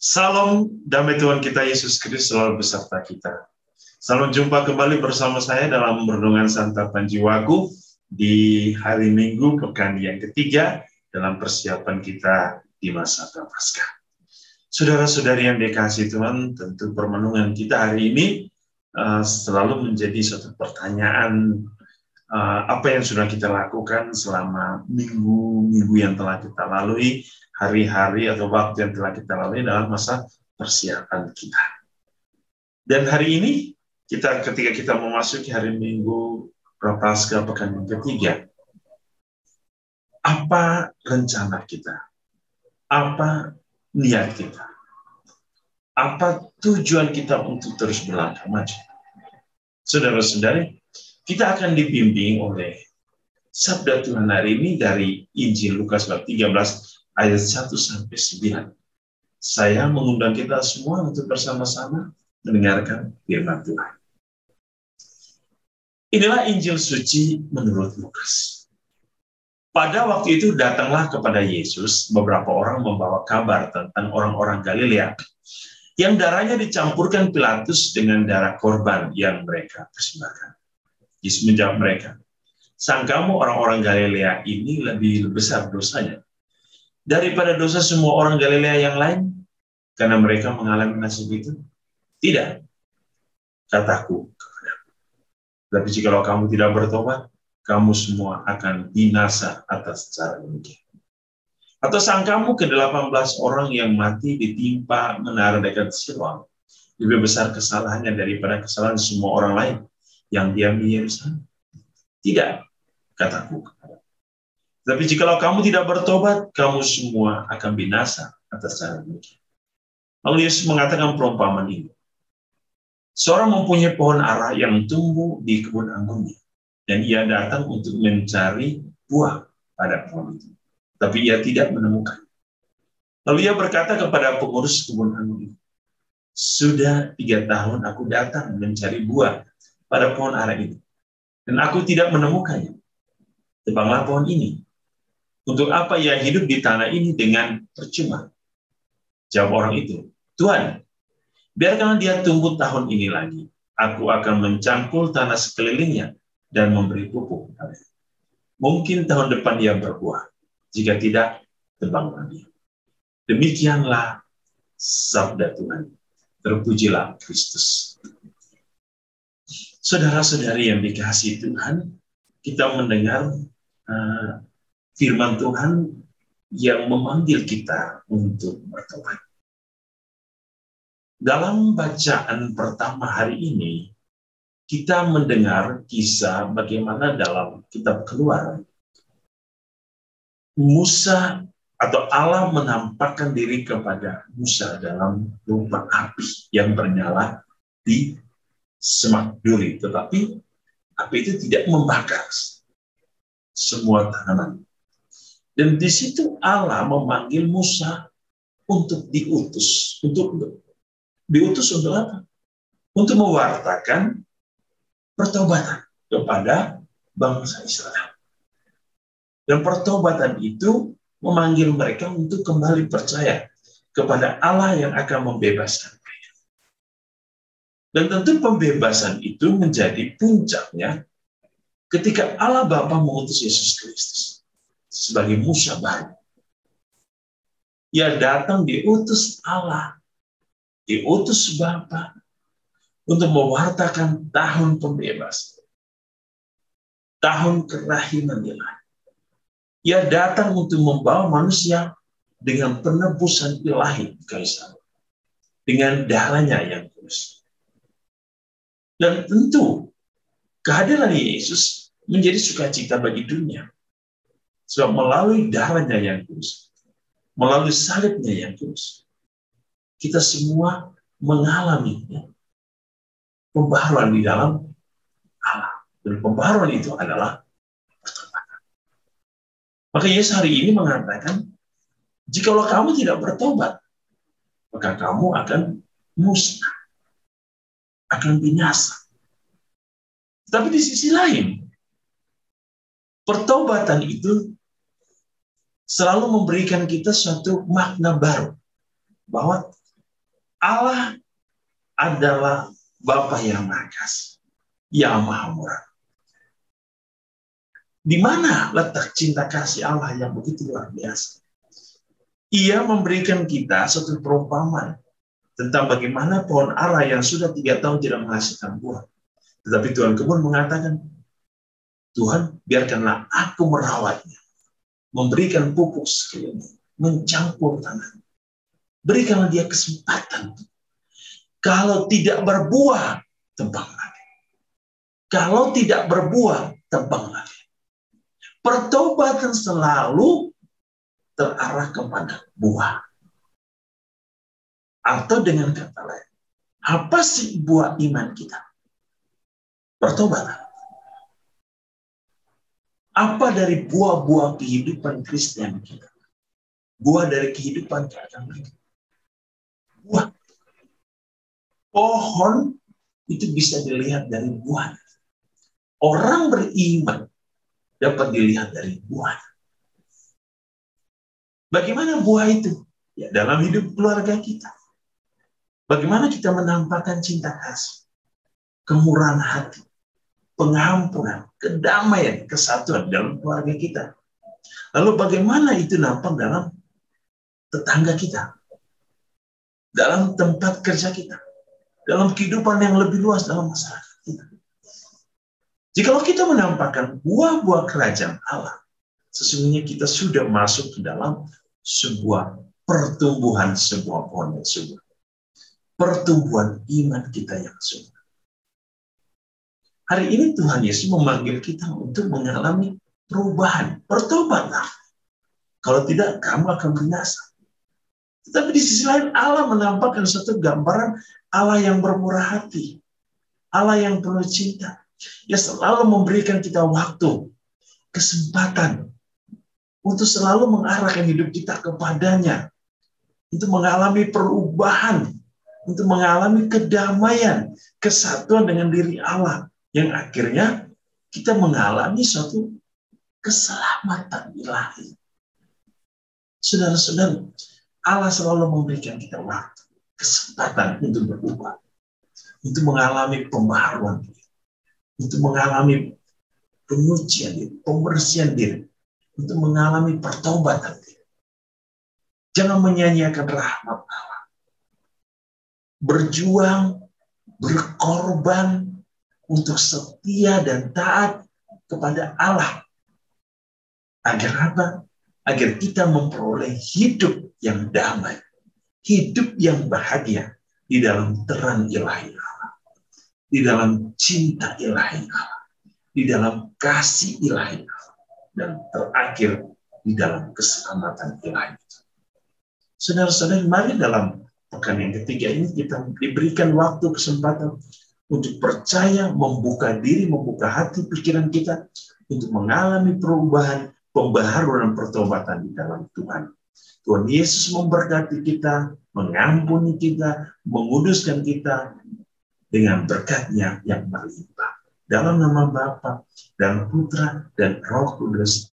Salam damai Tuhan kita Yesus Kristus selalu beserta kita. Selamat jumpa kembali bersama saya dalam renungan santapan jiwaku di hari Minggu pekan yang ketiga dalam persiapan kita di masa Prapaskah. Saudara-saudari yang dikasihi Tuhan, tentu permenungan kita hari ini selalu menjadi suatu pertanyaan, apa yang sudah kita lakukan selama minggu-minggu yang telah kita lalui, hari-hari atau waktu yang telah kita lalui dalam masa persiapan kita. Dan hari ini, ketika kita memasuki hari Minggu Prapaskah pekan yang ketiga, apa rencana kita? Apa niat kita? Apa tujuan kita untuk terus berlangkah maju? Saudara-saudari, kita akan dibimbing oleh sabda Tuhan hari ini dari Injil Lukas bab 13 ayat 1-9. Saya mengundang kita semua untuk bersama-sama mendengarkan firman Tuhan. Inilah Injil suci menurut Lukas. Pada waktu itu datanglah kepada Yesus beberapa orang membawa kabar tentang orang-orang Galilea yang darahnya dicampurkan Pilatus dengan darah korban yang mereka persembahkan. Yesus menjawab mereka, "Sangkamu orang-orang Galilea ini lebih besar dosanya daripada dosa semua orang Galilea yang lain, karena mereka mengalami nasib itu? Tidak, kataku kepadamu. Tapi jikalau kamu tidak bertobat, kamu semua akan binasa atas cara demikian. Atau sangkamu ke-18 orang yang mati ditimpa menara dekat Siloam lebih besar kesalahannya daripada kesalahan semua orang lain yang diam di Yerusalem? Tidak, kataku kepadamu. Tapi jikalau kamu tidak bertobat, kamu semua akan binasa atas cara demikian." Lalu Yesus mengatakan perumpamaan ini. Seorang mempunyai pohon ara yang tumbuh di kebun anggurnya, dan ia datang untuk mencari buah pada pohon itu. Tapi ia tidak menemukan. Lalu ia berkata kepada pengurus kebun anggur itu, "Sudah 3 tahun aku datang mencari buah pada pohon ara itu, dan aku tidak menemukannya. Tebanglah pohon ini. Untuk apa ia hidup di tanah ini dengan percuma?" Jawab orang itu, "Tuhan, biarkanlah dia tumbuh tahun ini lagi. Aku akan mencangkul tanah sekelilingnya dan memberi pupuk padanya. Mungkin tahun depan dia berbuah. Jika tidak, tebanglah dia." Demikianlah sabda Tuhan. Terpujilah Kristus. Saudara-saudari yang dikasihi Tuhan, kita mendengar firman Tuhan yang memanggil kita untuk bertobat. Dalam bacaan pertama hari ini, kita mendengar kisah bagaimana dalam kitab Keluaran, Musa atau Allah menampakkan diri kepada Musa dalam rupa api yang bernyala di semak duri. Tetapi api itu tidak membakar semua tanaman. Dan di situ Allah memanggil Musa untuk diutus. Diutus untuk apa? Untuk mewartakan pertobatan kepada bangsa Israel. Dan pertobatan itu memanggil mereka untuk kembali percaya kepada Allah yang akan membebaskan mereka. Dan tentu pembebasan itu menjadi puncaknya ketika Allah Bapa mengutus Yesus Kristus sebagai Musa baru. Ia datang diutus Allah, diutus Bapa untuk mewartakan tahun pembebasan, tahun kerahiman ilahi. Ia datang untuk membawa manusia dengan penebusan ilahi kaisar, dengan darahnya yang kudus. Dan tentu kehadiran Yesus menjadi sukacita bagi dunia. Sebab melalui darahnya yang kudus, melalui salibnya yang kudus, kita semua mengalami pembaharuan di dalam Allah. Dan pembaharuan itu adalah pertobatan. Maka Yesus hari ini mengatakan, jikalau kamu tidak bertobat, maka kamu akan musnah, akan binasa. Tapi di sisi lain, pertobatan itu selalu memberikan kita suatu makna baru. Bahwa Allah adalah Bapa yang Maha Kasih, yang Maha Murah. Di mana letak cinta kasih Allah yang begitu luar biasa? Ia memberikan kita satu perumpamaan tentang bagaimana pohon ara yang sudah 3 tahun tidak menghasilkan buah. Tetapi Tuhan kebun mengatakan, Tuhan, biarkanlah aku merawatnya, memberikan pupuk sekeliling, mencampur tanah. Berikanlah dia kesempatan. Kalau tidak berbuah, tebang lagi. Kalau tidak berbuah, tebang lagi. Pertobatan selalu terarah kepada buah. Atau dengan kata lain, apa sih buah iman kita? Pertobatan. Apa dari buah-buah kehidupan Kristen kita? Buah dari kehidupan keagamaan. Buah. Pohon itu bisa dilihat dari buah. Orang beriman dapat dilihat dari buah. Bagaimana buah itu? Ya, dalam hidup keluarga kita. Bagaimana kita menampakkan cinta kasih, kemurahan hati, pengampunan, kedamaian, kesatuan dalam keluarga kita. Lalu bagaimana itu nampak dalam tetangga kita, dalam tempat kerja kita, dalam kehidupan yang lebih luas dalam masyarakat kita. Jikalau kita menampakkan buah-buah kerajaan Allah, sesungguhnya kita sudah masuk ke dalam sebuah pertumbuhan sebuah pohon yang subur. Pertumbuhan iman kita yang subur. Hari ini Tuhan Yesus memanggil kita untuk mengalami perubahan, pertobatan. Kalau tidak, kamu akan binasa. Tetapi di sisi lain Allah menampakkan satu gambaran Allah yang bermurah hati, Allah yang penuh cinta, yang selalu memberikan kita waktu, kesempatan untuk selalu mengarahkan hidup kita kepadanya, untuk mengalami perubahan, untuk mengalami kedamaian, kesatuan dengan diri Allah, yang akhirnya kita mengalami suatu keselamatan ilahi. Saudara-saudara, Allah selalu memberikan kita waktu, kesempatan untuk berubah, untuk mengalami pembaharuan diri, untuk mengalami penyucian diri, pembersihan diri, untuk mengalami pertobatan diri. Jangan menyanyiakan rahmat Allah. Berjuang, berkorban untuk setia dan taat kepada Allah. Agar apa? Agar kita memperoleh hidup yang damai, hidup yang bahagia di dalam terang ilahi Allah, di dalam cinta ilahi Allah, di dalam kasih ilahi Allah, dan terakhir di dalam keselamatan ilahi. Saudara-saudara, mari dalam pekan yang ketiga ini kita diberikan waktu, kesempatan untuk percaya, membuka diri, membuka hati, pikiran kita untuk mengalami perubahan, pembaharuan, pertobatan di dalam Tuhan. Tuhan Yesus memberkati kita, mengampuni kita, menguduskan kita dengan berkat-Nya yang berlimpah. Dalam nama Bapa dan Putra dan Roh Kudus.